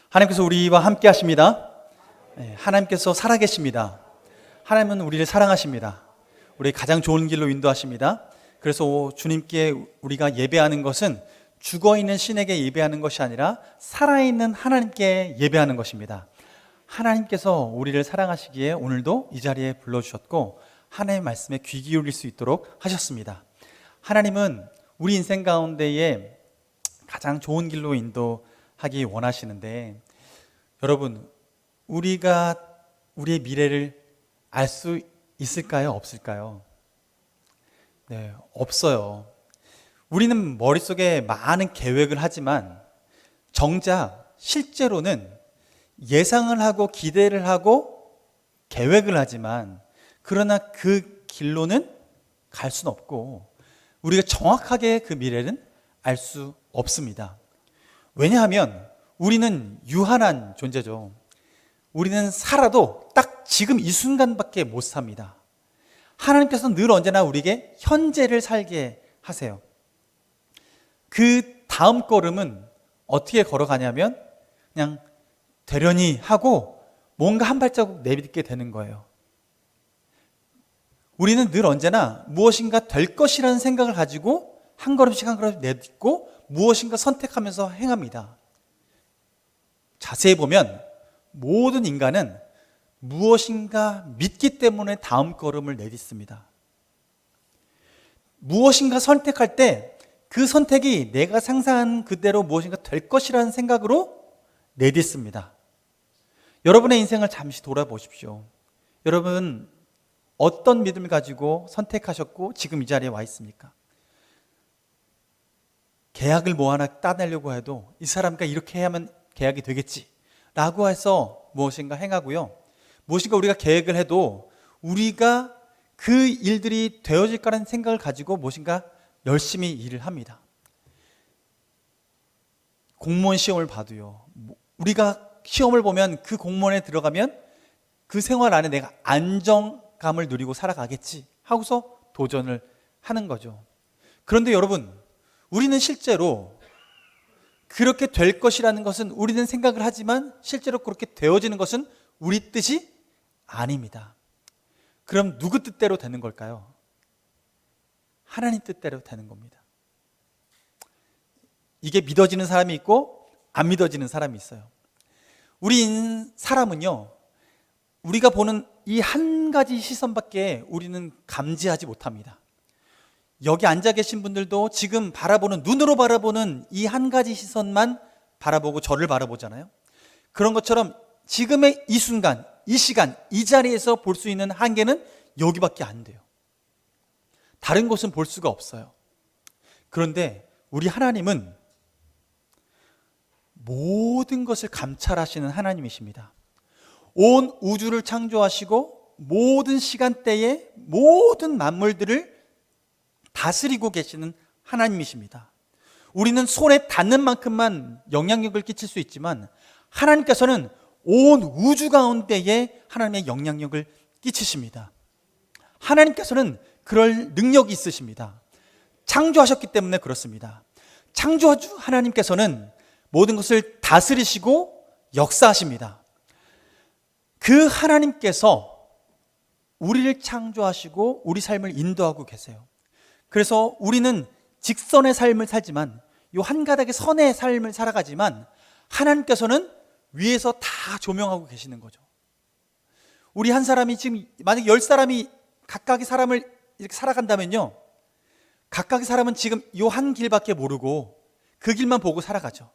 하나님께서 우리와 함께 하십니다. 하나님께서 살아계십니다. 하나님은 우리를 사랑하십니다. 우리 가장 좋은 길로 인도하십니다. 그래서 주님께 우리가 예배하는 것은 죽어있는 신에게 예배하는 것이 아니라 살아있는 하나님께 예배하는 것입니다. 하나님께서 우리를 사랑하시기에 오늘도 이 자리에 불러주셨고 하나님의 말씀에 귀 기울일 수 있도록 하셨습니다. 하나님은 우리 인생 가운데에 가장 좋은 길로 인도하기 원하시는데, 여러분, 우리가 우리의 미래를 알 수 있을까요? 없을까요? 네, 없어요. 우리는 머릿속에 많은 계획을 하지만 정작 실제로는 예상을 하고 기대를 하고 계획을 하지만, 그러나 그 길로는 갈 수는 없고 우리가 정확하게 그 미래는 알 수 없습니다. 왜냐하면 우리는 유한한 존재죠. 우리는 살아도 딱 지금 이 순간밖에 못 삽니다. 하나님께서는 늘 언제나 우리에게 현재를 살게 하세요. 그 다음 걸음은 어떻게 걸어가냐면 그냥 되려니 하고 뭔가 한 발자국 내딛게 되는 거예요. 우리는 늘 언제나 무엇인가 될 것이라는 생각을 가지고 한 걸음씩 한 걸음씩 내딛고 무엇인가 선택하면서 행합니다. 자세히 보면 모든 인간은 무엇인가 믿기 때문에 다음 걸음을 내딛습니다. 무엇인가 선택할 때 그 선택이 내가 상상한 그대로 무엇인가 될 것이라는 생각으로 내딛습니다. 여러분의 인생을 잠시 돌아보십시오. 여러분, 어떤 믿음을 가지고 선택하셨고 지금 이 자리에 와 있습니까? 계약을 뭐 하나 따내려고 해도 이 사람과 이렇게 해야만 계약이 되겠지 라고 해서 무엇인가 행하고요, 무엇인가 우리가 계획을 해도 우리가 그 일들이 되어질 거라는 생각을 가지고 무엇인가 열심히 일을 합니다. 공무원 시험을 봐도요, 우리가 시험을 보면 그 공무원에 들어가면 그 생활 안에 내가 안정감을 누리고 살아가겠지 하고서 도전을 하는 거죠. 그런데 여러분, 우리는 실제로 그렇게 될 것이라는 것은 우리는 생각을 하지만 실제로 그렇게 되어지는 것은 우리 뜻이 아닙니다. 그럼 누구 뜻대로 되는 걸까요? 하나님 뜻대로 되는 겁니다. 이게 믿어지는 사람이 있고 안 믿어지는 사람이 있어요. 우리 사람은요, 우리가 보는 이 한 가지 시선밖에 우리는 감지하지 못합니다. 여기 앉아 계신 분들도 지금 바라보는, 눈으로 바라보는 이 한 가지 시선만 바라보고 저를 바라보잖아요. 그런 것처럼 지금의 이 순간, 이 시간, 이 자리에서 볼 수 있는 한계는 여기밖에 안 돼요. 다른 곳은 볼 수가 없어요. 그런데 우리 하나님은 모든 것을 감찰하시는 하나님이십니다. 온 우주를 창조하시고 모든 시간대에 모든 만물들을 다스리고 계시는 하나님이십니다. 우리는 손에 닿는 만큼만 영향력을 끼칠 수 있지만 하나님께서는 온 우주 가운데에 하나님의 영향력을 끼치십니다. 하나님께서는 그럴 능력이 있으십니다. 창조하셨기 때문에 그렇습니다. 창조주 하나님께서는 모든 것을 다스리시고 역사하십니다. 그 하나님께서 우리를 창조하시고 우리 삶을 인도하고 계세요. 그래서 우리는 직선의 삶을 살지만, 이 한 가닥의 선의 삶을 살아가지만 하나님께서는 위에서 다 조명하고 계시는 거죠. 우리 한 사람이 지금 만약 10사람이 각각의 사람을 이렇게 살아간다면요, 각각의 사람은 지금 이 한 길밖에 모르고 그 길만 보고 살아가죠.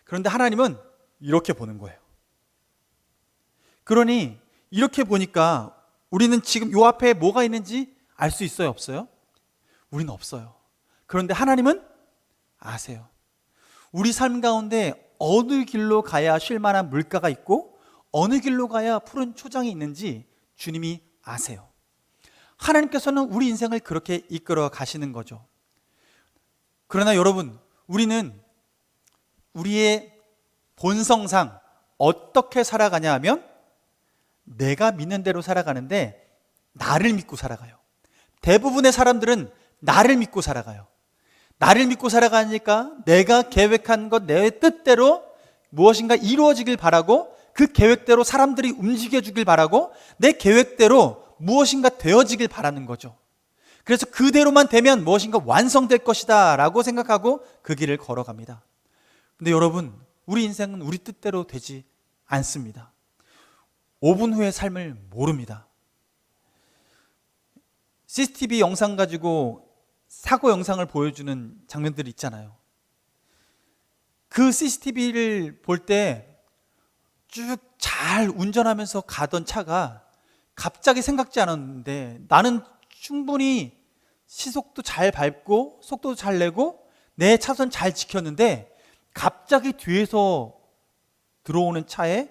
그런데 하나님은 이렇게 보는 거예요. 그러니 이렇게 보니까 우리는 지금 이 앞에 뭐가 있는지 알 수 있어요, 없어요? 우리는 없어요. 그런데 하나님은 아세요. 우리 삶 가운데 어느 길로 가야 쉴 만한 물가가 있고 어느 길로 가야 푸른 초장이 있는지 주님이 아세요. 하나님께서는 우리 인생을 그렇게 이끌어 가시는 거죠. 그러나 여러분, 우리는 우리의 본성상 어떻게 살아가냐 하면 내가 믿는 대로 살아가는데 나를 믿고 살아가요. 대부분의 사람들은 나를 믿고 살아가요. 나를 믿고 살아가니까 내가 계획한 것, 내 뜻대로 무엇인가 이루어지길 바라고 그 계획대로 사람들이 움직여주길 바라고 내 계획대로 무엇인가 되어지길 바라는 거죠. 그래서 그대로만 되면 무엇인가 완성될 것이다 라고 생각하고 그 길을 걸어갑니다. 근데 여러분, 우리 인생은 우리 뜻대로 되지 않습니다. 5분 후의 삶을 모릅니다. CCTV 영상 가지고 사고 영상을 보여주는 장면들이 있잖아요. 그 CCTV를 볼 때 쭉 잘 운전하면서 가던 차가 갑자기 생각지 않았는데 나는 충분히 시속도 잘 밟고 속도도 잘 내고 내 차선 잘 지켰는데 갑자기 뒤에서 들어오는 차에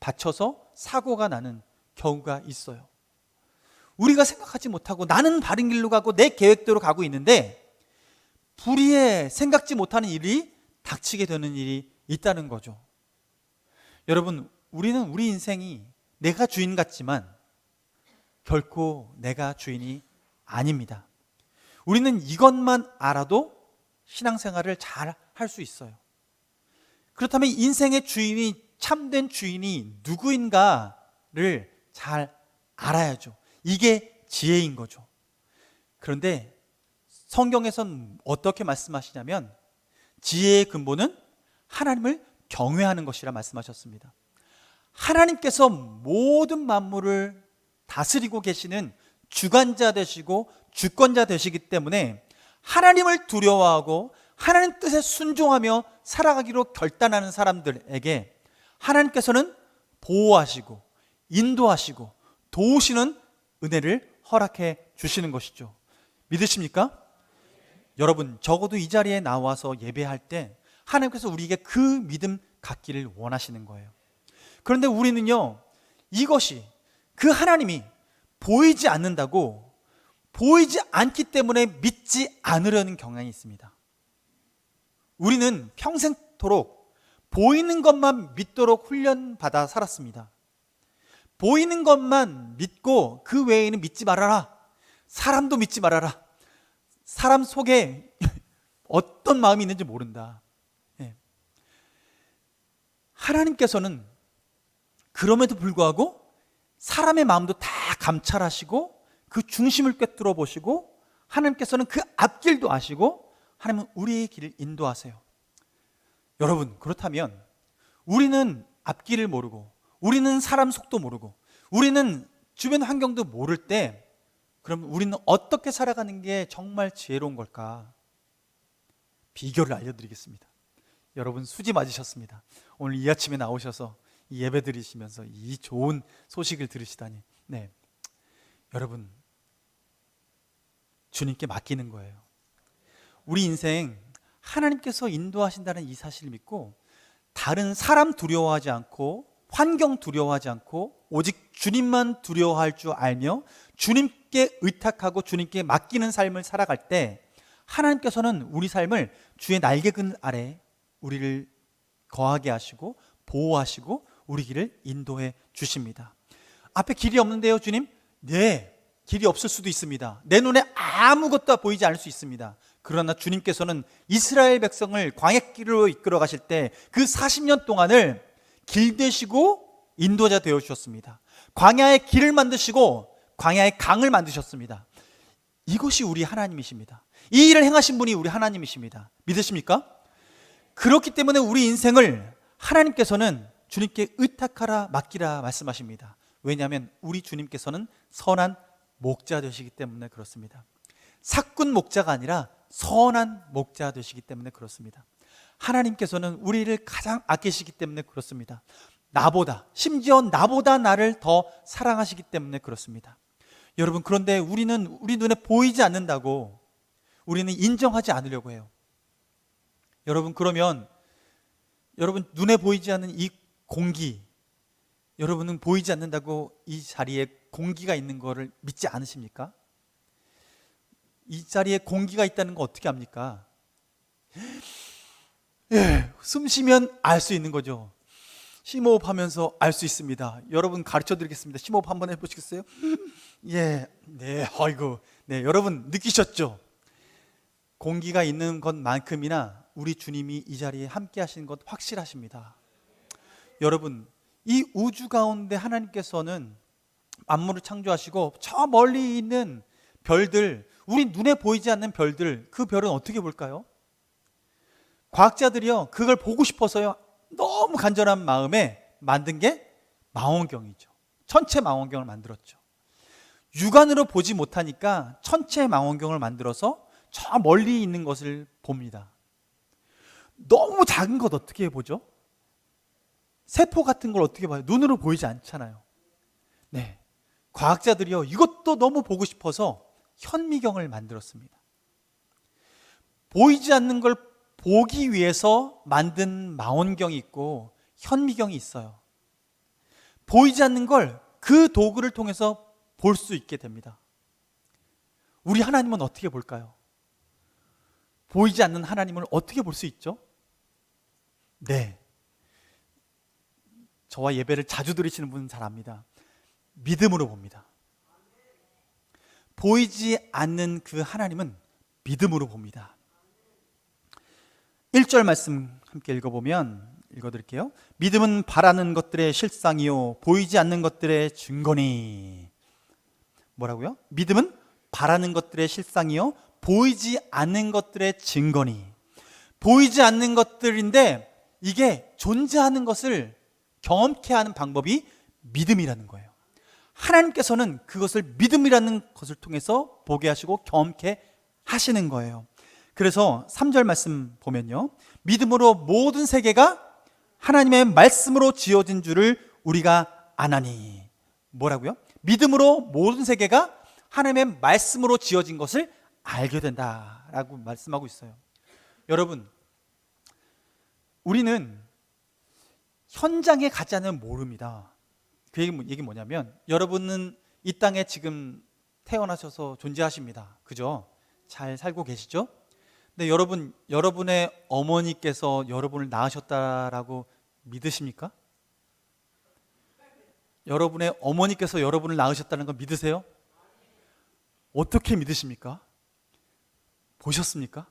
받쳐서 사고가 나는 경우가 있어요. 우리가 생각하지 못하고 나는 바른 길로 가고 내 계획대로 가고 있는데 불의에 생각지 못하는 일이 닥치게 되는 일이 있다는 거죠. 여러분, 우리는 우리 인생이 내가 주인 같지만 결코 내가 주인이 아닙니다. 우리는 이것만 알아도 신앙생활을 잘 할 수 있어요. 그렇다면 인생의 주인이, 참된 주인이 누구인가를 잘 알아야죠. 이게 지혜인 거죠. 그런데 성경에선 어떻게 말씀하시냐면 지혜의 근본은 하나님을 경외하는 것이라 말씀하셨습니다. 하나님께서 모든 만물을 다스리고 계시는 주관자 되시고 주권자 되시기 때문에 하나님을 두려워하고 하나님 뜻에 순종하며 살아가기로 결단하는 사람들에게 하나님께서는 보호하시고 인도하시고 도우시는 은혜를 허락해 주시는 것이죠. 믿으십니까? 여러분, 적어도 이 자리에 나와서 예배할 때 하나님께서 우리에게 그 믿음 갖기를 원하시는 거예요. 그런데 우리는요, 이것이 그 하나님이 보이지 않는다고 보이지 않기 때문에 믿지 않으려는 경향이 있습니다. 우리는 평생토록 보이는 것만 믿도록 훈련받아 살았습니다. 보이는 것만 믿고 그 외에는 믿지 말아라. 사람도 믿지 말아라. 사람 속에 어떤 마음이 있는지 모른다. 하나님께서는 그럼에도 불구하고 사람의 마음도 다 감찰하시고 그 중심을 꿰뚫어 보시고 하나님께서는 그 앞길도 아시고 하나님은 우리의 길을 인도하세요. 여러분, 그렇다면 우리는 앞길을 모르고 우리는 사람 속도 모르고 우리는 주변 환경도 모를 때 그럼 우리는 어떻게 살아가는 게 정말 지혜로운 걸까? 비결을 알려드리겠습니다. 여러분, 수지 맞으셨습니다. 오늘 이 아침에 나오셔서 이 예배 드리시면서 이 좋은 소식을 들으시다니. 네, 여러분, 주님께 맡기는 거예요. 우리 인생 하나님께서 인도하신다는 이 사실을 믿고 다른 사람 두려워하지 않고 환경 두려워하지 않고 오직 주님만 두려워할 줄 알며 주님께 의탁하고 주님께 맡기는 삶을 살아갈 때 하나님께서는 우리 삶을 주의 날개근 아래 우리를 거하게 하시고 보호하시고 우리 길을 인도해 주십니다. 앞에 길이 없는데요, 주님? 네, 길이 없을 수도 있습니다. 내 눈에 아무것도 보이지 않을 수 있습니다. 그러나 주님께서는 이스라엘 백성을 광야길로 이끌어 가실 때 그 40년 동안을 길 되시고 인도자 되어 주셨습니다. 광야의 길을 만드시고 광야의 강을 만드셨습니다. 이것이 우리 하나님이십니다. 이 일을 행하신 분이 우리 하나님이십니다. 믿으십니까? 그렇기 때문에 우리 인생을 하나님께서는 주님께 의탁하라 맡기라 말씀하십니다. 왜냐하면 우리 주님께서는 선한 목자 되시기 때문에 그렇습니다. 사꾼 목자가 아니라 선한 목자 되시기 때문에 그렇습니다. 하나님께서는 우리를 가장 아끼시기 때문에 그렇습니다. 심지어 나보다 나를 더 사랑하시기 때문에 그렇습니다. 여러분, 그런데 우리는 우리 눈에 보이지 않는다고 우리는 인정하지 않으려고 해요. 여러분, 그러면 여러분 눈에 보이지 않는 이 공기, 여러분은 보이지 않는다고 이 자리에 공기가 있는 거를 믿지 않으십니까? 이 자리에 공기가 있다는 거 어떻게 압니까? 숨 쉬면 알 수 있는 거죠. 심호흡하면서 알 수 있습니다. 여러분, 가르쳐 드리겠습니다. 심호흡 한번 해보시겠어요? 네, 아이고, 네, 여러분 느끼셨죠? 공기가 있는 것만큼이나 우리 주님이 이 자리에 함께 하시는 것 확실하십니다. 여러분, 이 우주 가운데 하나님께서는 만물을 창조하시고 저 멀리 있는 별들, 우리 눈에 보이지 않는 별들, 그 별은 어떻게 볼까요? 과학자들이요, 그걸 보고 싶어서요, 너무 간절한 마음에 만든 게 망원경이죠. 천체 망원경을 만들었죠. 육안으로 보지 못하니까 천체 망원경을 만들어서 저 멀리 있는 것을 봅니다. 너무 작은 것 어떻게 보죠? 세포 같은 걸 어떻게 봐요? 눈으로 보이지 않잖아요. 네, 과학자들이요, 이것도 너무 보고 싶어서 현미경을 만들었습니다. 보이지 않는 걸 보기 위해서 만든 망원경이 있고 현미경이 있어요. 보이지 않는 걸 그 도구를 통해서 볼 수 있게 됩니다. 우리 하나님은 어떻게 볼까요? 보이지 않는 하나님을 어떻게 볼 수 있죠? 네, 저와 예배를 자주 드리시는 분은 잘 압니다. 믿음으로 봅니다. 보이지 않는 그 하나님은 믿음으로 봅니다. 1절 말씀 함께 읽어보면, 읽어드릴게요. 믿음은 바라는 것들의 실상이요 보이지 않는 것들의 증거니. 뭐라고요? 믿음은 바라는 것들의 실상이요 보이지 않는 것들의 증거니. 보이지 않는 것들인데 이게 존재하는 것을 경험케 하는 방법이 믿음이라는 거예요. 하나님께서는 그것을 믿음이라는 것을 통해서 보게 하시고 경험케 하시는 거예요. 그래서 3절 말씀 보면요, 믿음으로 모든 세계가 하나님의 말씀으로 지어진 줄을 우리가 아나니. 뭐라고요? 믿음으로 모든 세계가 하나님의 말씀으로 지어진 것을 알게 된다라고 말씀하고 있어요. 여러분, 우리는 현장에 가지 않으면 모릅니다. 그 얘기 뭐냐면, 여러분은 이 땅에 지금 태어나셔서 존재하십니다. 그죠? 잘 살고 계시죠? 근데 여러분의 어머니께서 여러분을 낳으셨다라고 믿으십니까? 여러분의 어머니께서 여러분을 낳으셨다는 거 믿으세요? 어떻게 믿으십니까? 보셨습니까?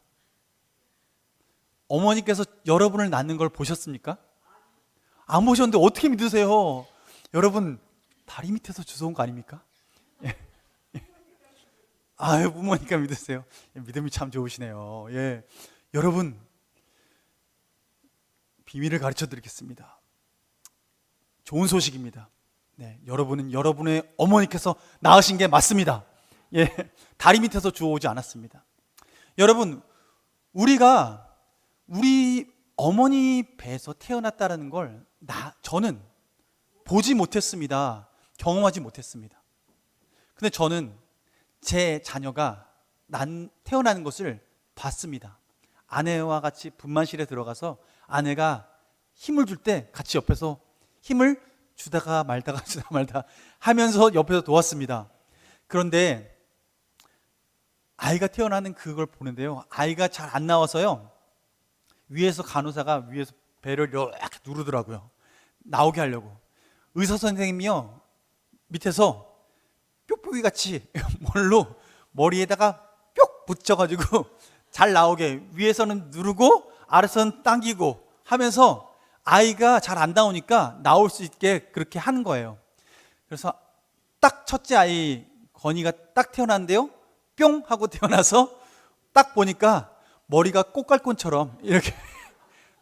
어머니께서 여러분을 낳는 걸 보셨습니까? 안 보셨는데 어떻게 믿으세요? 여러분, 다리 밑에서 주워온 거 아닙니까? 예. 아유, 부모니까 믿으세요. 믿음이 참 좋으시네요. 예. 여러분, 비밀을 가르쳐 드리겠습니다. 좋은 소식입니다. 네, 여러분은 여러분의 어머니께서 낳으신 게 맞습니다. 예. 다리 밑에서 주워오지 않았습니다. 여러분, 우리가 우리 어머니 배에서 태어났다는 걸 저는 보지 못했습니다. 경험하지 못했습니다. 근데 저는 제 자녀가 태어나는 것을 봤습니다. 아내와 같이 분만실에 들어가서 아내가 힘을 줄 때 같이 옆에서 힘을 주다가 말다가 하면서 옆에서 도왔습니다. 그런데 아이가 태어나는 그걸 보는데요, 아이가 잘 안 나와서요, 위에서 간호사가 위에서 배를 이렇게 누르더라고요. 나오게 하려고. 의사 선생님이요, 밑에서 뾱뾱이 같이 뭘로 머리에다가 뾱 붙여가지고 잘 나오게 위에서는 누르고 아래서는 당기고 하면서 아이가 잘 안 나오니까 나올 수 있게 그렇게 하는 거예요. 그래서 딱 첫째 아이 건이가 딱 태어났는데요, 뿅 하고 태어나서 딱 보니까 머리가 꽃갈콘처럼 이렇게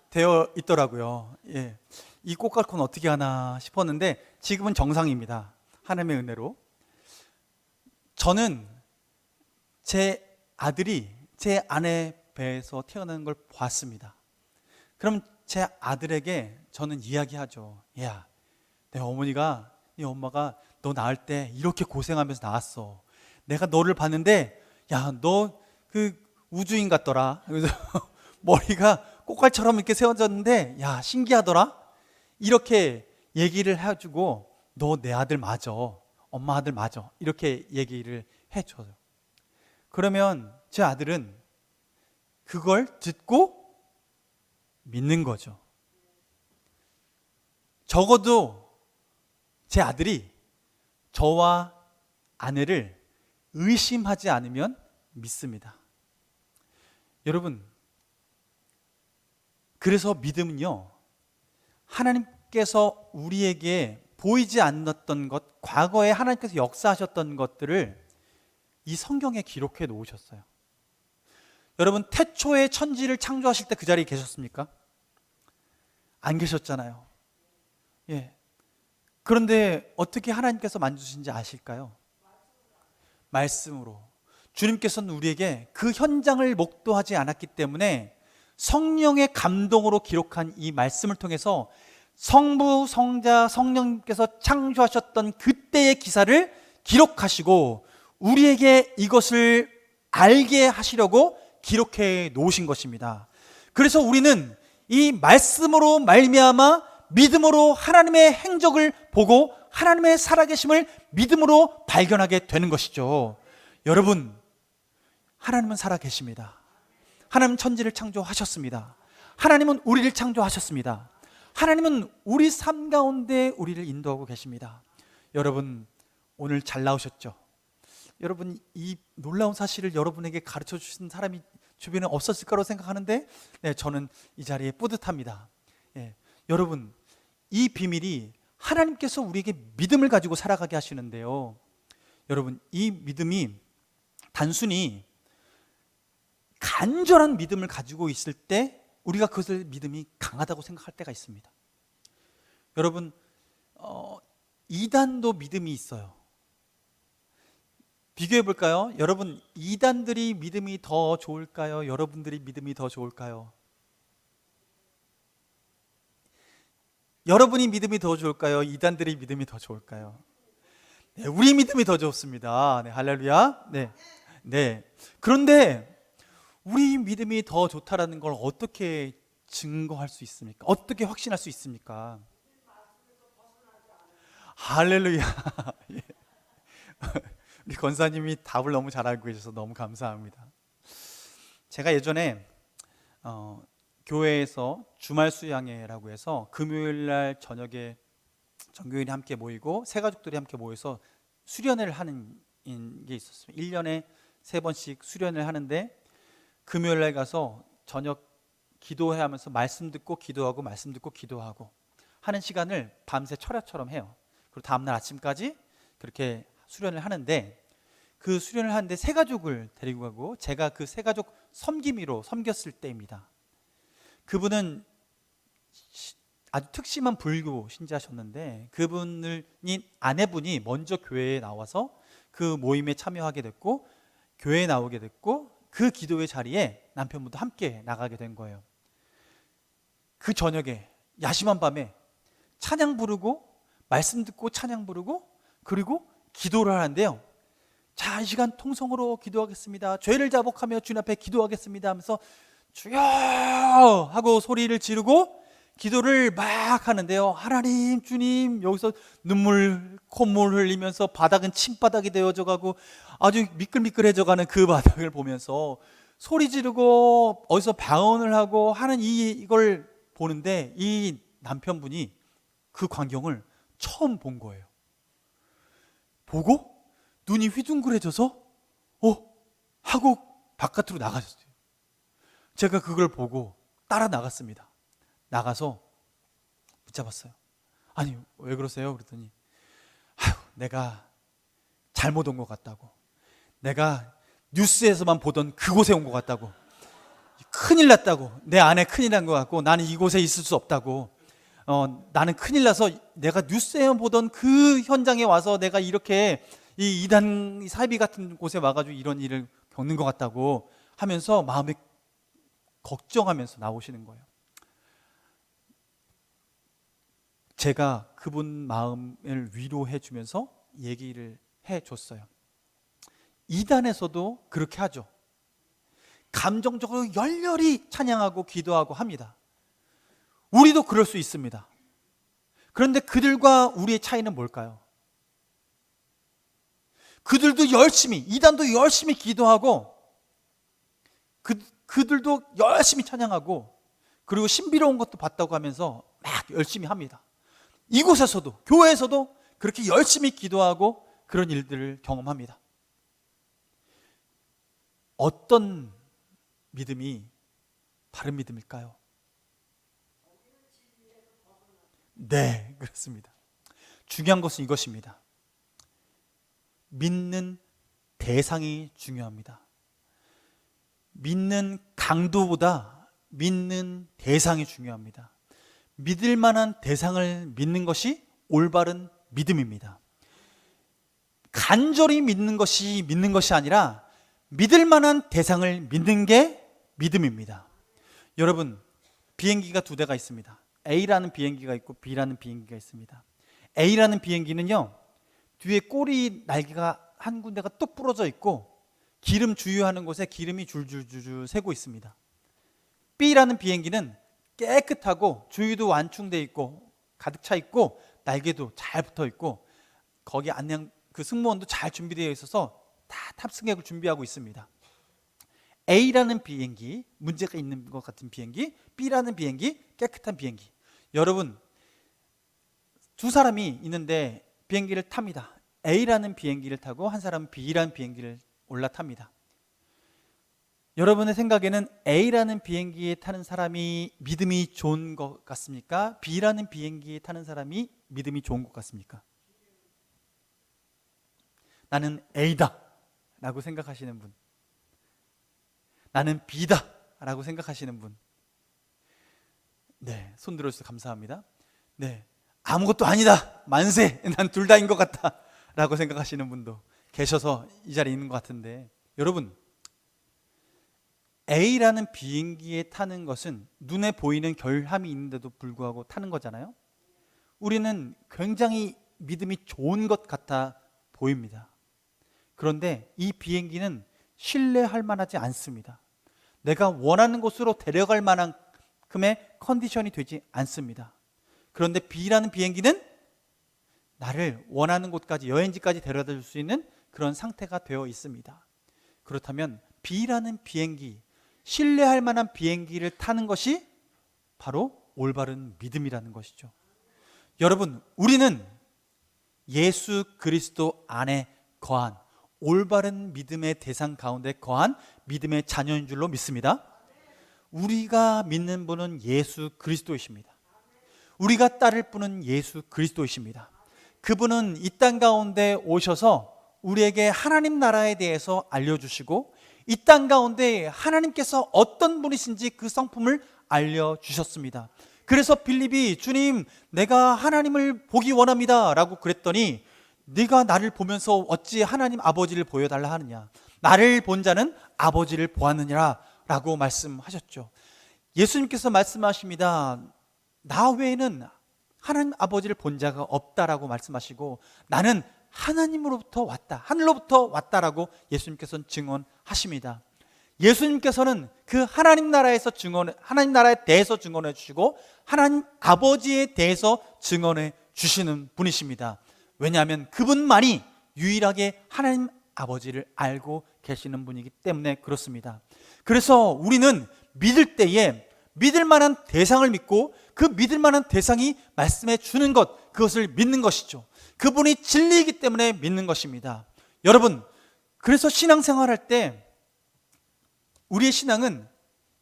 되어 있더라고요. 예. 이 꽃갈콘 어떻게 하나 싶었는데 지금은 정상입니다. 하나님의 은혜로. 저는 제 아들이 제 아내 배에서 태어나는 걸 봤습니다. 그럼 제 아들에게 저는 이야기하죠. 야, 내 어머니가, 네 엄마가 너 낳을 때 이렇게 고생하면서 낳았어. 내가 너를 봤는데, 야, 너 그 우주인 같더라. 그래서 머리가 꽃갈처럼 이렇게 세워졌는데, 야, 신기하더라. 이렇게 얘기를 해주고, 너 내 아들 맞아. 엄마 아들 맞아. 이렇게 얘기를 해줘요. 그러면 제 아들은 그걸 듣고 믿는 거죠. 적어도 제 아들이 저와 아내를 의심하지 않으면 믿습니다. 여러분, 그래서 믿음은요, 하나님께서 우리에게 보이지 않았던 것, 과거에 하나님께서 역사하셨던 것들을 이 성경에 기록해 놓으셨어요. 여러분, 태초에 천지를 창조하실 때 그 자리에 계셨습니까? 안 계셨잖아요. 예. 그런데 어떻게 하나님께서 만드신지 아실까요? 말씀으로. 주님께서는 우리에게 그 현장을 목도하지 않았기 때문에 성령의 감동으로 기록한 이 말씀을 통해서 성부, 성자, 성령님께서 창조하셨던 그때의 기사를 기록하시고 우리에게 이것을 알게 하시려고 기록해 놓으신 것입니다. 그래서 우리는 이 말씀으로 말미암아 믿음으로 하나님의 행적을 보고 하나님의 살아계심을 믿음으로 발견하게 되는 것이죠. 여러분, 하나님은 살아계십니다. 하나님은 천지를 창조하셨습니다. 하나님은 우리를 창조하셨습니다. 하나님은 우리 삶 가운데 우리를 인도하고 계십니다. 여러분, 오늘 잘 나오셨죠? 여러분, 이 놀라운 사실을 여러분에게 가르쳐 주신 사람이 주변에 없었을 거라고 생각하는데, 네, 저는 이 자리에 뿌듯합니다. 예, 여러분, 이 비밀이 하나님께서 우리에게 믿음을 가지고 살아가게 하시는데요, 여러분, 이 믿음이 단순히 간절한 믿음을 가지고 있을 때 우리가 그것을 믿음이 강하다고 생각할 때가 있습니다. 여러분, 이단도 믿음이 있어요. 비교해 볼까요? 여러분, 이단들이 믿음이 더 좋을까요? 여러분들이 믿음이 더 좋을까요? 여러분이 믿음이 더 좋을까요? 이단들이 믿음이 더 좋을까요? 네, 우리 믿음이 더 좋습니다. 네, 할렐루야. 네. 네. 그런데 우리 믿음이 더 좋다라는 걸 어떻게 증거할 수 있습니까? 어떻게 확신할 수 있습니까? 할렐루야. 예. 우리 권사님이 답을 너무 잘 알고 계셔서 너무 감사합니다. 제가 예전에 교회에서 주말 수양회라고 해서 금요일 날 저녁에 전교인이 함께 모이고 새가족들이 함께 모여서 수련회를 하는 게 있었어요. 1년에 3번씩 수련을 하는데 금요일 날 가서 저녁 기도회 하면서 말씀 듣고 기도하고 말씀 듣고 기도하고 하는 시간을 밤새 철야처럼 해요. 그리고 다음날 아침까지 그렇게 수련을 하는데, 그 수련을 하는데 새 가족을 데리고 가고 제가 그 새 가족 섬김이로 섬겼을 때입니다. 그분은 아주 특심한 불교 신자셨는데 그분이 아내분이 먼저 교회에 나와서 그 모임에 참여하게 됐고 교회에 나오게 됐고 그 기도회 자리에 남편분도 함께 나가게 된 거예요. 그 저녁에 야심한 밤에 찬양 부르고 말씀 듣고 찬양 부르고 그리고 기도를 하는데요, 자, 이 시간 통성으로 기도하겠습니다, 죄를 자복하며 주님 앞에 기도하겠습니다 하면서 주여 하고 소리를 지르고 기도를 막 하는데요, 하나님, 주님, 여기서 눈물 콧물 흘리면서 바닥은 침바닥이 되어져 가고 아주 미끌미끌해져 가는 그 바닥을 보면서 소리 지르고 어디서 방언을 하고 하는 이걸 보는데 이 남편분이 그 광경을 처음 본 거예요. 보고 눈이 휘둥그레져서 하고 바깥으로 나가셨어요. 제가 그걸 보고 따라 나갔습니다. 나가서 붙잡았어요. 아니, 왜 그러세요? 그랬더니 내가 잘못 온 것 같다고, 내가 뉴스에서만 보던 그곳에 온 것 같다고, 큰일 났다고, 내 안에 큰일 난 것 같고 나는 이곳에 있을 수 없다고, 나는 큰일 나서 내가 뉴스에만 보던 그 현장에 와서 내가 이렇게 이 이단 사이비 같은 곳에 와가지고 이런 일을 겪는 것 같다고 하면서 마음에 걱정하면서 나오시는 거예요. 제가 그분 마음을 위로해 주면서 얘기를 해 줬어요. 이단에서도 그렇게 하죠. 감정적으로 열렬히 찬양하고 기도하고 합니다. 우리도 그럴 수 있습니다. 그런데 그들과 우리의 차이는 뭘까요? 그들도 열심히, 이단도 열심히 기도하고 그들도 열심히 찬양하고 그리고 신비로운 것도 봤다고 하면서 막 열심히 합니다. 이곳에서도, 교회에서도 그렇게 열심히 기도하고 그런 일들을 경험합니다. 어떤 믿음이 바른 믿음일까요? 네, 그렇습니다. 중요한 것은 이것입니다. 믿는 대상이 중요합니다. 믿는 강도보다 믿는 대상이 중요합니다. 믿을 만한 대상을 믿는 것이 올바른 믿음입니다. 간절히 믿는 것이 아니라 믿을 만한 대상을 믿는 게 믿음입니다. 여러분, 비행기가 두 대가 있습니다. A라는 비행기가 있고 B라는 비행기가 있습니다. A라는 비행기는요, 뒤에 꼬리 날개가 한 군데가 뚝 부러져 있고 기름 주유하는 곳에 기름이 줄줄줄 새고 있습니다. B라는 비행기는 깨끗하고 주유도 완충돼 있고 가득 차 있고 날개도 잘 붙어 있고 거기 안녕 그 승무원도 잘 준비되어 있어서 다 탑승객을 준비하고 있습니다. A라는 비행기, 문제가 있는 것 같은 비행기, B라는 비행기, 깨끗한 비행기. 여러분, 두 사람이 있는데 비행기를 탑니다. A라는 비행기를 타고 한 사람은 B라는 비행기를 올라탑니다. 여러분의 생각에는 A라는 비행기에 타는 사람이 믿음이 좋은 것 같습니까? B라는 비행기에 타는 사람이 믿음이 좋은 것 같습니까? 나는 A다 라고 생각하시는 분, 나는 B다 라고 생각하시는 분, 네, 손 들어주셔서 감사합니다. 네, 아무것도 아니다, 만세, 난 둘 다인 것 같다 라고 생각하시는 분도 계셔서 이 자리에 있는 것 같은데, 여러분, A라는 비행기에 타는 것은 눈에 보이는 결함이 있는데도 불구하고 타는 거잖아요. 우리는 굉장히 믿음이 좋은 것 같아 보입니다. 그런데 이 비행기는 신뢰할 만하지 않습니다. 내가 원하는 곳으로 데려갈 만큼의 컨디션이 되지 않습니다. 그런데 B라는 비행기는 나를 원하는 곳까지, 여행지까지 데려다 줄 수 있는 그런 상태가 되어 있습니다. 그렇다면 B라는 비행기, 신뢰할 만한 비행기를 타는 것이 바로 올바른 믿음이라는 것이죠. 여러분, 우리는 예수 그리스도 안에 거한 올바른 믿음의 대상 가운데 거한 믿음의 자녀인 줄로 믿습니다. 우리가 믿는 분은 예수 그리스도이십니다. 우리가 따를 분은 예수 그리스도이십니다. 그분은 이 땅 가운데 오셔서 우리에게 하나님 나라에 대해서 알려주시고 이 땅 가운데 하나님께서 어떤 분이신지 그 성품을 알려주셨습니다. 그래서 빌립이 주님, 내가 하나님을 보기 원합니다 라고 그랬더니, 네가 나를 보면서 어찌 하나님 아버지를 보여달라 하느냐, 나를 본 자는 아버지를 보았느니라 라고 말씀하셨죠. 예수님께서 말씀하십니다. 나 외에는 하나님 아버지를 본 자가 없다라고 말씀하시고, 나는 하나님으로부터 왔다, 하늘로부터 왔다라고 예수님께서는 증언하십니다. 예수님께서는 그 하나님 나라에서 하나님 나라에 대해서 증언해 주시고 하나님 아버지에 대해서 증언해 주시는 분이십니다. 왜냐하면 그분만이 유일하게 하나님 아버지를 알고 계시는 분이기 때문에 그렇습니다. 그래서 우리는 믿을 때에 믿을 만한 대상을 믿고 그 믿을 만한 대상이 말씀해 주는 것, 그것을 믿는 것이죠. 그분이 진리이기 때문에 믿는 것입니다. 여러분, 그래서 신앙생활할 때 우리의 신앙은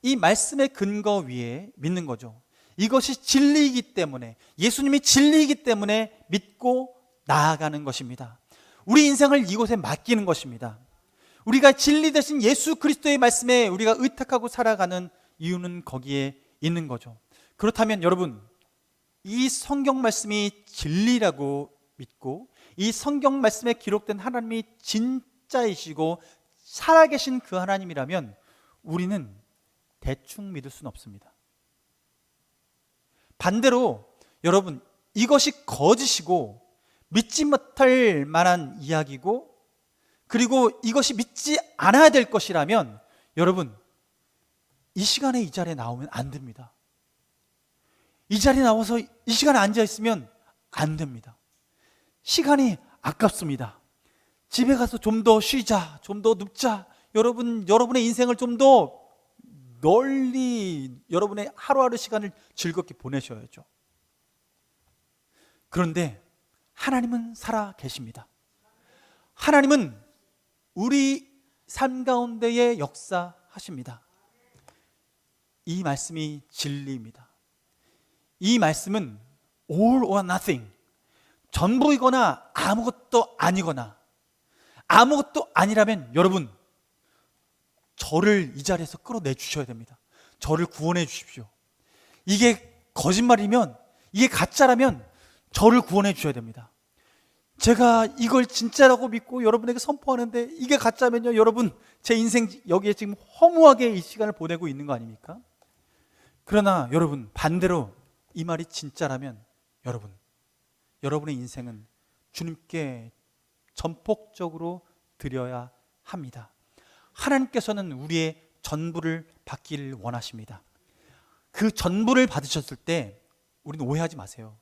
이 말씀의 근거 위에 믿는 거죠. 이것이 진리이기 때문에, 예수님이 진리이기 때문에 믿고 나아가는 것입니다. 우리 인생을 이곳에 맡기는 것입니다. 우리가 진리 되신 예수 그리스도의 말씀에 우리가 의탁하고 살아가는 이유는 거기에 있는 거죠. 그렇다면 여러분, 이 성경 말씀이 진리라고 믿고 이 성경 말씀에 기록된 하나님이 진짜이시고 살아계신 그 하나님이라면 우리는 대충 믿을 수는 없습니다. 반대로 여러분, 이것이 거짓이고 믿지 못할 만한 이야기고 그리고 이것이 믿지 않아야 될 것이라면 여러분, 이 시간에 이 자리에 나오면 안 됩니다. 이 자리에 나와서 이 시간에 앉아 있으면 안 됩니다. 시간이 아깝습니다. 집에 가서 좀 더 쉬자, 좀 더 눕자. 여러분의 인생을 좀 더 널리 여러분의 하루하루 시간을 즐겁게 보내셔야죠. 그런데 하나님은 살아 계십니다. 하나님은 우리 삶 가운데에 역사하십니다. 이 말씀이 진리입니다. 이 말씀은 all or nothing, 전부이거나 아무것도 아니거나, 아무것도 아니라면 여러분, 저를 이 자리에서 끌어내 주셔야 됩니다. 저를 구원해 주십시오. 이게 거짓말이면, 이게 가짜라면 저를 구원해 주셔야 됩니다. 제가 이걸 진짜라고 믿고 여러분에게 선포하는데 이게 가짜면요, 여러분, 제 인생 여기에 지금 허무하게 이 시간을 보내고 있는 거 아닙니까? 그러나 여러분, 반대로 이 말이 진짜라면 여러분의 인생은 주님께 전폭적으로 드려야 합니다. 하나님께서는 우리의 전부를 받기를 원하십니다. 그 전부를 받으셨을 때 우리는 오해하지 마세요.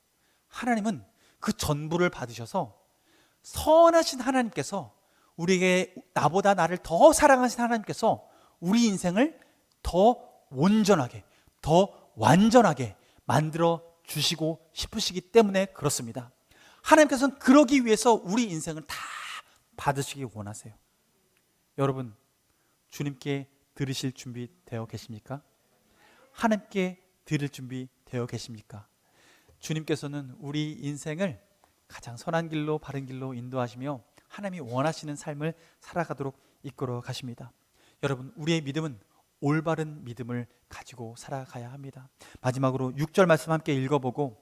하나님은 그 전부를 받으셔서, 선하신 하나님께서, 우리에게 나보다 나를 더 사랑하신 하나님께서 우리 인생을 더 온전하게, 더 완전하게 만들어 주시고 싶으시기 때문에 그렇습니다. 하나님께서는 그러기 위해서 우리 인생을 다 받으시기 원하세요. 여러분, 주님께 들으실 준비 되어 계십니까? 하나님께 들을 준비 되어 계십니까? 주님께서는 우리 인생을 가장 선한 길로, 바른 길로 인도하시며 하나님이 원하시는 삶을 살아가도록 이끌어 가십니다. 여러분, 우리의 믿음은 올바른 믿음을 가지고 살아가야 합니다. 마지막으로 6절 말씀 함께 읽어보고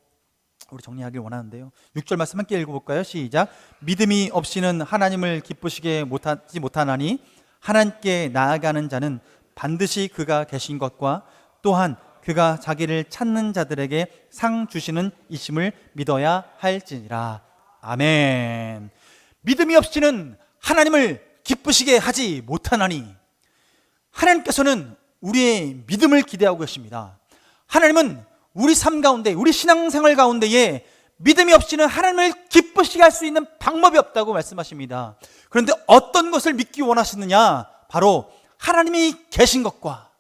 우리 정리하길 원하는데요, 6절 말씀 함께 읽어볼까요? 시작. 믿음이 없이는 하나님을 기쁘시게 못하지 못하나니 하나님께 나아가는 자는 반드시 그가 계신 것과 또한 그가 자기를 찾는 자들에게 상 주시는 이심을 믿어야 할지니라. 아멘. 믿음이 없이는 하나님을 기쁘시게 하지 못하나니, 하나님께서는 우리의 믿음을 기대하고 계십니다. 하나님은 우리 삶 가운데, 우리 신앙생활 가운데에 믿음이 없이는 하나님을 기쁘시게 할 수 있는 방법이 없다고 말씀하십니다. 그런데 어떤 것을 믿기 원하시느냐? 바로 하나님이 계신 것과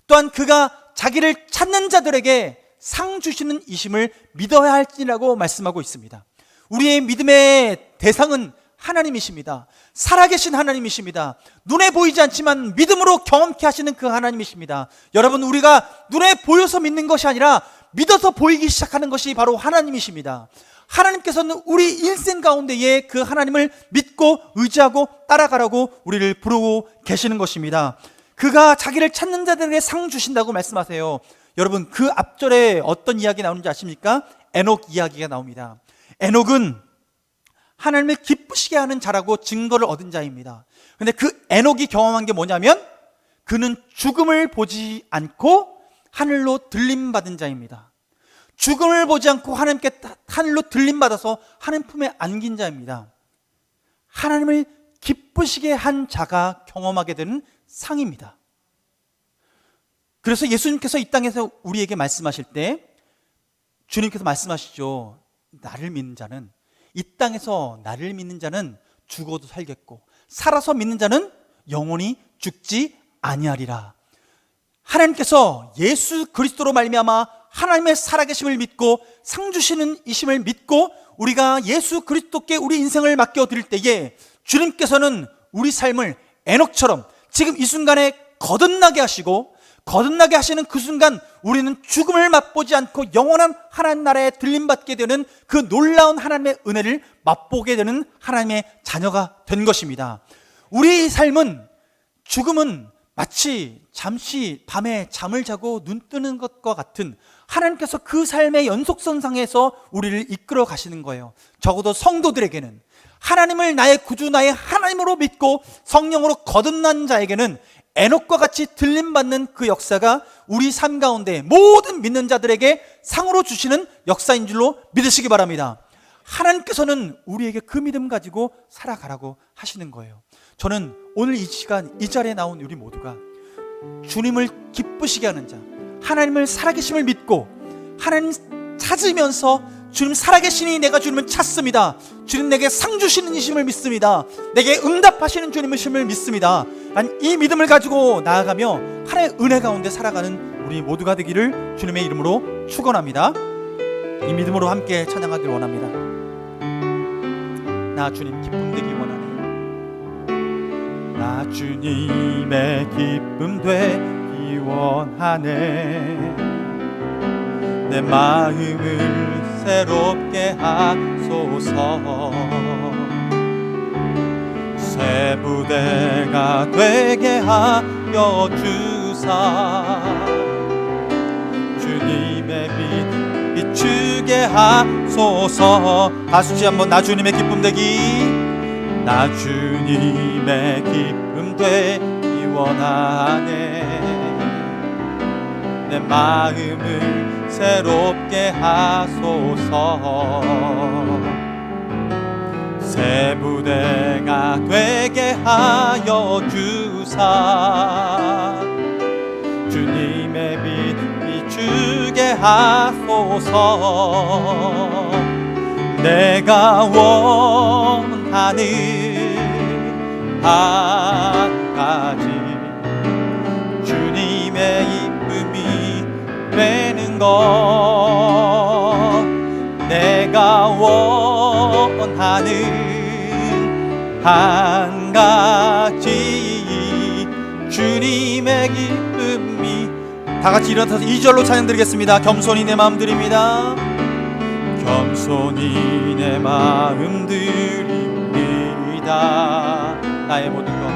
또한 그가 자기를 찾는 자들에게 상 주시는 이심을 믿어야 할지라고 말씀하고 있습니다. 우리의 믿음의 대상은 하나님이십니다. 살아계신 하나님이십니다. 눈에 보이지 않지만 믿음으로 경험케 하시는 그 하나님이십니다. 여러분, 우리가 눈에 보여서 믿는 것이 아니라 믿어서 보이기 시작하는 것이 바로 하나님이십니다. 하나님께서는 우리 인생 가운데에 그 하나님을 믿고 의지하고 따라가라고 우리를 부르고 계시는 것입니다. 그가 자기를 찾는 자들에게 상 주신다고 말씀하세요. 여러분, 그 앞절에 어떤 이야기 나오는지 아십니까? 에녹 이야기가 나옵니다. 에녹은 하나님을 기쁘시게 하는 자라고 증거를 얻은 자입니다. 그런데 그 에녹이 경험한 게 뭐냐면, 그는 죽음을 보지 않고 하늘로 들림받은 자입니다. 죽음을 보지 않고 하나님께 하늘로 들림받아서 하나님 품에 안긴 자입니다. 하나님을 기쁘시게 한 자가 경험하게 되는 상입니다. 그래서 예수님께서 이 땅에서 우리에게 말씀하실 때 주님께서 말씀하시죠. 나를 믿는 자는, 이 땅에서 나를 믿는 자는 죽어도 살겠고 살아서 믿는 자는 영원히 죽지 아니하리라. 하나님께서 예수 그리스도로 말미암아 하나님의 살아계심을 믿고 상 주시는 이심을 믿고 우리가 예수 그리스도께 우리 인생을 맡겨드릴 때에 주님께서는 우리 삶을 에녹처럼 지금 이 순간에 거듭나게 하시고, 거듭나게 하시는 그 순간 우리는 죽음을 맛보지 않고 영원한 하나님 나라에 들림받게 되는 그 놀라운 하나님의 은혜를 맛보게 되는 하나님의 자녀가 된 것입니다. 우리 삶은, 죽음은 마치 잠시 밤에 잠을 자고 눈 뜨는 것과 같은, 하나님께서 그 삶의 연속선상에서 우리를 이끌어 가시는 거예요. 적어도 성도들에게는, 하나님을 나의 구주, 나의 하나님으로 믿고 성령으로 거듭난 자에게는 에녹과 같이 들림받는 그 역사가 우리 삶 가운데 모든 믿는 자들에게 상으로 주시는 역사인 줄로 믿으시기 바랍니다. 하나님께서는 우리에게 그 믿음 가지고 살아가라고 하시는 거예요. 저는 오늘 이 시간 이 자리에 나온 우리 모두가 주님을 기쁘시게 하는 자, 하나님을 살아계심을 믿고 하나님 찾으면서 주님 살아계시니 내가 주님을 찾습니다, 주님 내게 상 주시는 이심을 믿습니다, 내게 응답하시는 주님이심을 믿습니다, 이 믿음을 가지고 나아가며 하나님의 은혜 가운데 살아가는 우리 모두가 되기를 주님의 이름으로 축원합니다. 이 믿음으로 함께 찬양하기를 원합니다. 나 주님 기쁨 되기 원하네. 나 주님의 기쁨 되기 원하네. 내 마음을 새롭게 하소서. 새 부대가 되게 하여 주사 주님의 빛 비추게 하소서. 다시 한번 나 주님의 기쁨 되기, 나 주님의 기쁨 되기 원하네. 내 마음을 새롭게 하소서. 새 부대가 되게 하여 주사 주님의 빛 비추게 하소서. 내가 원하는 한 가지 주님의 기쁨이 되는 것. 내가 원하는 한 가지 주님의 기쁨이. 다 같이 일어나서 2절로 찬양 드리겠습니다. 겸손히 내 마음 드립니다. 겸손히 내 마음 드립니다. 나의 모든 것,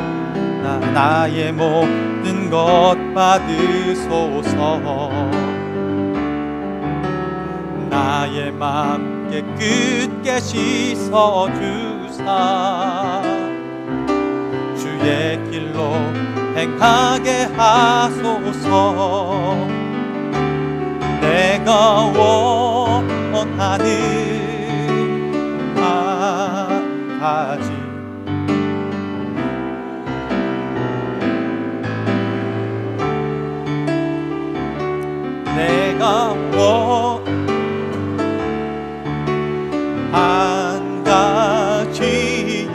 나의 모든 것 받으소서. 나의 맘 깨끗게 씻어주사 주의 길로 행하게 하소서. 내가 원하는 한 가지 내가 한 가지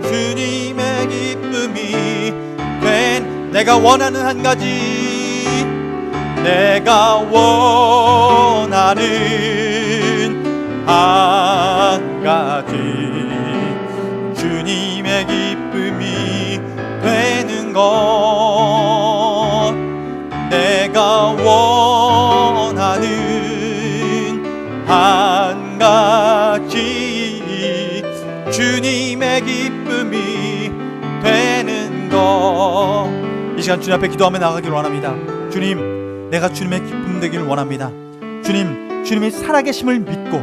주님의 기쁨이 된. 내가 원하는 한 가지, 내가 원하는 한 가지 주님의 기쁨이 되는 것. 내가 원하는 한 가지 주님의 기쁨이 되는 것. 이 시간 주님 앞에 기도하며 나가기를 원합니다. 주님, 내가 주님의 기쁨 되기를 원합니다. 주님, 주님의 살아계심을 믿고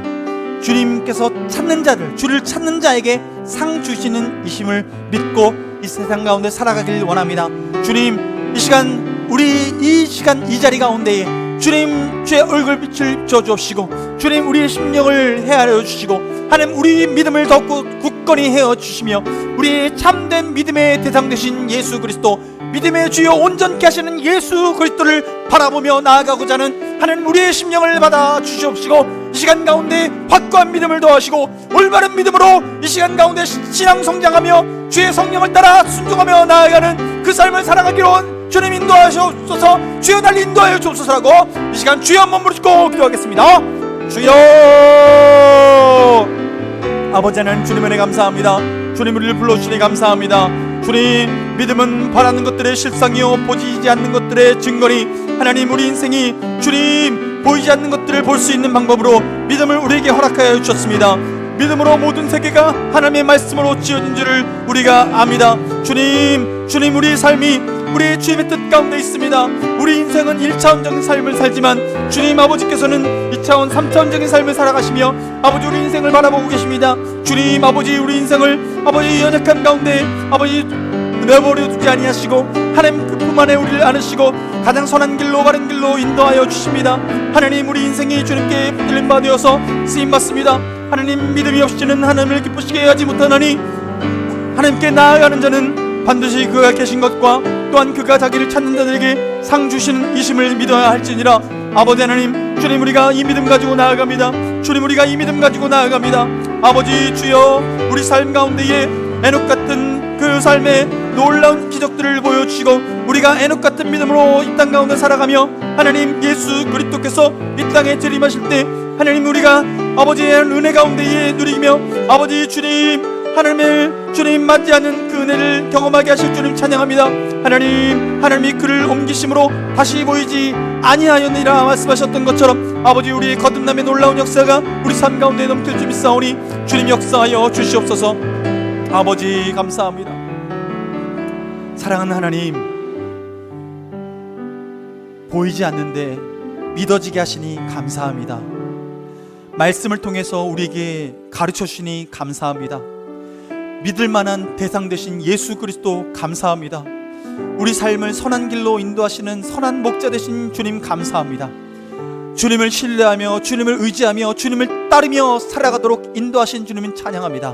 주님께서 찾는 자들, 주를 찾는 자에게 상 주시는 이심을 믿고 이 세상 가운데 살아가길 원합니다. 주님, 이 시간 이 자리 가운데에 주님 주의 얼굴빛을 비춰주시고 주님 우리의 심령을 헤아려 주시고 하나님 우리 믿음을 더욱 굳건히 헤어 주시며 우리의 참된 믿음의 대상 되신 예수 그리스도, 믿음의 주여 온전케 하시는 예수 그리스도를 바라보며 나아가고자 하는 하나님 우리의 심령을 받아 주시옵시고 이 시간 가운데 확고한 믿음을 더하시고 올바른 믿음으로 이 시간 가운데 신앙 성장하며 주의 성령을 따라 순종하며 나아가는 그 삶을 살아가기로 주님 인도하시옵소서. 주여 날 인도하여 주옵소서라고 이 시간 주여 한번 부르짖고 기도하겠습니다. 주여. 아버지 하나님, 주님 은혜 감사합니다. 주님 우리를 불러주시니 감사합니다. 주님, 믿음은 바라는 것들의 실상이요 보이지 않는 것들의 증거니 하나님 우리 인생이 주님 보이지 않는 것들을 볼 수 있는 방법으로 믿음을 우리에게 허락하여 주셨습니다. 믿음으로 모든 세계가 하나님의 말씀으로 지어진 줄을 우리가 압니다. 주님, 주님 우리의 삶이 우리 주님의 뜻 가운데 있습니다. 우리 인생은 1차원적인 삶을 살지만 주님 아버지께서는 2차원 3차원적인 삶을 살아가시며 아버지 우리 인생을 바라보고 계십니다. 주님 아버지 우리 인생을 아버지 연약한 가운데 아버지 내버려 두지 아니하시고 하나님 그 품 안에 우리를 안으시고 가장 선한 길로 바른 길로 인도하여 주십니다. 하나님 우리 인생이 주님께 붙들림 받으어서 쓰임받습니다. 하나님 믿음이 없이는 하나님을 기쁘시게 하지 못하나니 하나님께 나아가는 자는 반드시 그가 계신 것과 또한 그가 자기를 찾는 자들에게 상 주시는 이심을 믿어야 할지니라. 아버지 하나님, 주님 우리가 이 믿음 가지고 나아갑니다. 주님 우리가 이 믿음 가지고 나아갑니다. 아버지 주여, 우리 삶 가운데에 에녹 같은 그 삶의 놀라운 기적들을 보여주시고 우리가 에녹 같은 믿음으로 이 땅 가운데 살아가며 하나님 예수 그리스도께서 이 땅에 재림하실 때 하나님 우리가 아버지의 은혜 가운데에 누리며 아버지 주님 하나님을 주님 맞이하는 그 은혜를 경험하게 하실 주님 찬양합니다. 하나님이 그를 옮기심으로 다시 보이지 아니하였느니라 말씀하셨던 것처럼 아버지, 우리의 거듭남의 놀라운 역사가 우리 삶 가운데 넘칠 줄 믿사오니 주님 역사하여 주시옵소서. 아버지 감사합니다. 사랑하는 하나님, 보이지 않는데 믿어지게 하시니 감사합니다. 말씀을 통해서 우리에게 가르쳐 주시니 감사합니다. 믿을 만한 대상 되신 예수 그리스도 감사합니다. 우리 삶을 선한 길로 인도하시는 선한 목자 되신 주님 감사합니다. 주님을 신뢰하며 주님을 의지하며 주님을 따르며 살아가도록 인도하신 주님은 찬양합니다.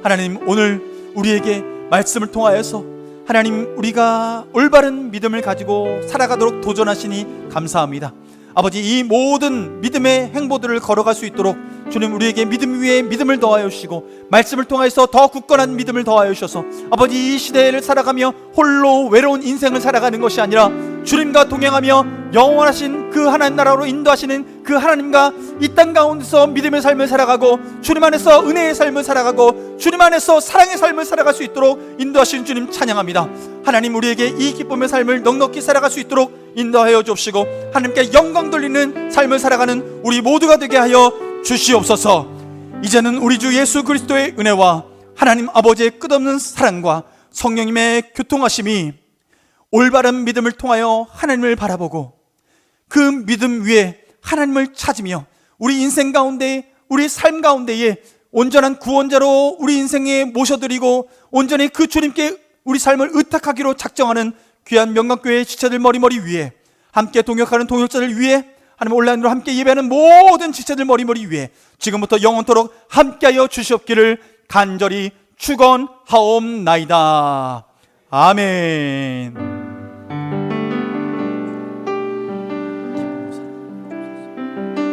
하나님, 오늘 우리에게 말씀을 통하여서 하나님, 우리가 올바른 믿음을 가지고 살아가도록 도전하시니 감사합니다. 아버지, 이 모든 믿음의 행보들을 걸어갈 수 있도록 주님, 우리에게 믿음 위에 믿음을 더하여 주시고 말씀을 통해서 더 굳건한 믿음을 더하여 주셔서 아버지, 이 시대를 살아가며 홀로 외로운 인생을 살아가는 것이 아니라 주님과 동행하며 영원하신 그 하나님 나라로 인도하시는 그 하나님과 이 땅 가운데서 믿음의 삶을 살아가고 주님 안에서 은혜의 삶을 살아가고 주님 안에서 사랑의 삶을 살아갈 수 있도록 인도하신 주님 찬양합니다. 하나님, 우리에게 이 기쁨의 삶을 넉넉히 살아갈 수 있도록 인도하여 주옵시고 하나님께 영광 돌리는 삶을 살아가는 우리 모두가 되게 하여 주시옵소서. 이제는 우리 주 예수 그리스도의 은혜와 하나님 아버지의 끝없는 사랑과 성령님의 교통하심이 올바른 믿음을 통하여 하나님을 바라보고 그 믿음 위에 하나님을 찾으며 우리 인생 가운데, 우리 삶 가운데에 온전한 구원자로 우리 인생에 모셔드리고 온전히 그 주님께 우리 삶을 의탁하기로 작정하는 귀한 명강교회 지체들 머리머리 위에, 함께 동역하는 동역자들 위에, 하나님 온라인으로 함께 예배하는 모든 지체들 머리머리 위에 지금부터 영원토록 함께하여 주시옵기를 간절히 축원하옵나이다. 아멘.